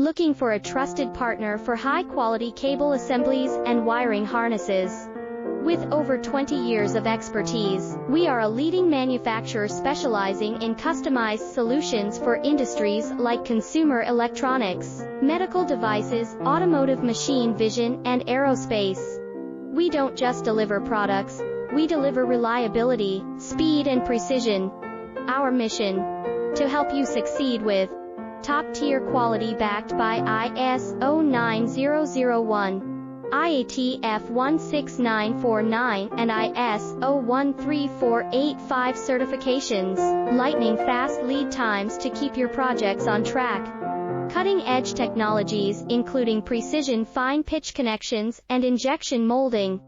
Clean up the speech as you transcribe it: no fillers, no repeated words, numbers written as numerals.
Looking for a trusted partner for high-quality cable assemblies and wiring harnesses? With over 20 years of expertise, we are a leading manufacturer specializing in customized solutions for industries like consumer electronics, medical devices, automotive machine vision, and aerospace. We don't just deliver products, we deliver reliability, speed, and precision. Our mission: to help you succeed with top-tier quality backed by ISO 9001, IATF 16949, and ISO 13485 certifications, lightning-fast lead times to keep your projects on track. Cutting-edge technologies including precision fine-pitch connections and injection molding.